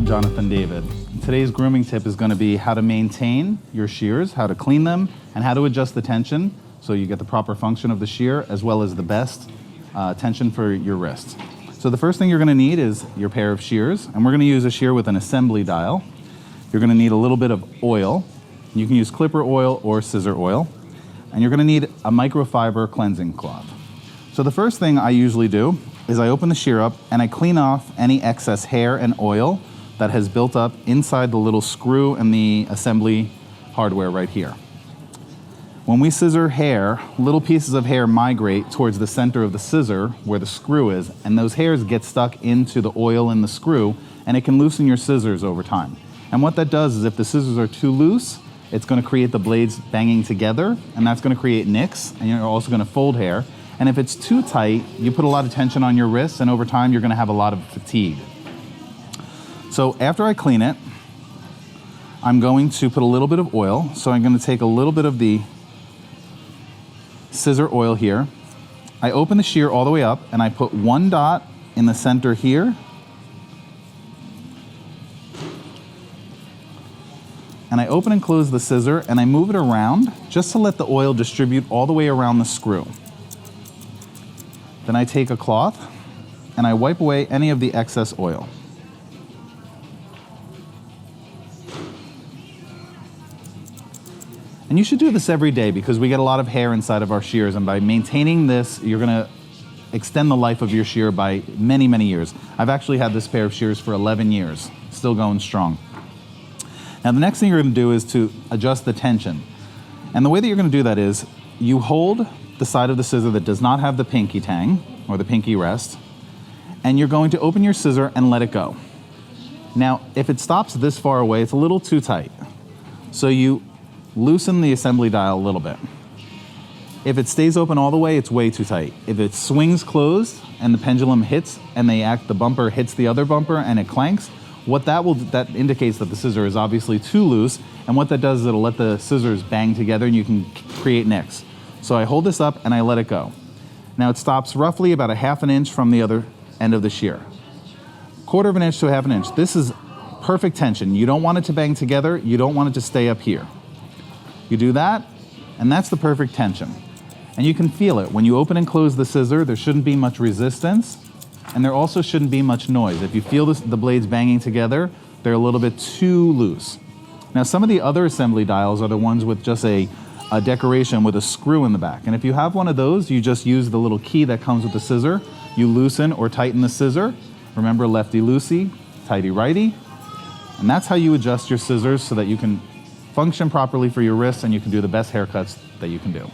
Jonathan David. Today's grooming tip is going to be how to maintain your shears, how to clean them, and how to adjust the tension so you get the proper function of the shear as well as the best tension for your wrist. So the first thing you're going to need is your pair of shears, and we're going to use a shear with an assembly dial. You're going to need a little bit of oil. You can use clipper oil or scissor oil. And you're going to need a microfiber cleansing cloth. So the first thing I usually do is I open the shear up and I clean off any excess hair and oil that has built up inside the little screw and the assembly hardware right here. When we scissor hair, little pieces of hair migrate towards the center of the scissor where the screw is, and those hairs get stuck into the oil in the screw, and it can loosen your scissors over time. And what that does is if the scissors are too loose, it's going to create the blades banging together, and that's going to create nicks, and you're also going to fold hair. And if it's too tight, you put a lot of tension on your wrists, and over time you're going to have a lot of fatigue. So after I clean it, I'm going to put a little bit of oil. So I'm going to take a little bit of the scissor oil here. I open the shear all the way up, and I put one dot in the center here, and I open and close the scissor, and I move it around just to let the oil distribute all the way around the screw. Then I take a cloth and I wipe away any of the excess oil. And you should do this every day because we get a lot of hair inside of our shears, and by maintaining this, you're going to extend the life of your shear by many, many years. I've actually had this pair of shears for 11 years, still going strong. Now the next thing you're going to do is to adjust the tension. And the way that you're going to do that is you hold the side of the scissor that does not have the pinky tang or the pinky rest, and you're going to open your scissor and let it go. Now if it stops this far away, it's a little too tight. So you loosen the assembly dial a little bit. If it stays open all the way, it's way too tight. If it swings closed and the pendulum hits and the bumper hits the other bumper and it clanks, that indicates that the scissor is obviously too loose, and what that does is it'll let the scissors bang together and you can create nicks. So I hold this up and I let it go. Now it stops roughly about 1/2 inch from the other end of the shear. 1/4 inch to 1/2 inch. This is perfect tension. You don't want it to bang together. You don't want it to stay up here. You do that, and that's the perfect tension. And you can feel it. When you open and close the scissor, there shouldn't be much resistance, and there also shouldn't be much noise. If you feel the blades banging together, they're a little bit too loose. Now some of the other assembly dials are the ones with just a decoration with a screw in the back. And if you have one of those, you just use the little key that comes with the scissor. You loosen or tighten the scissor. Remember, lefty loosey, tighty righty. And that's how you adjust your scissors so that you can function properly for your wrists and you can do the best haircuts that you can do.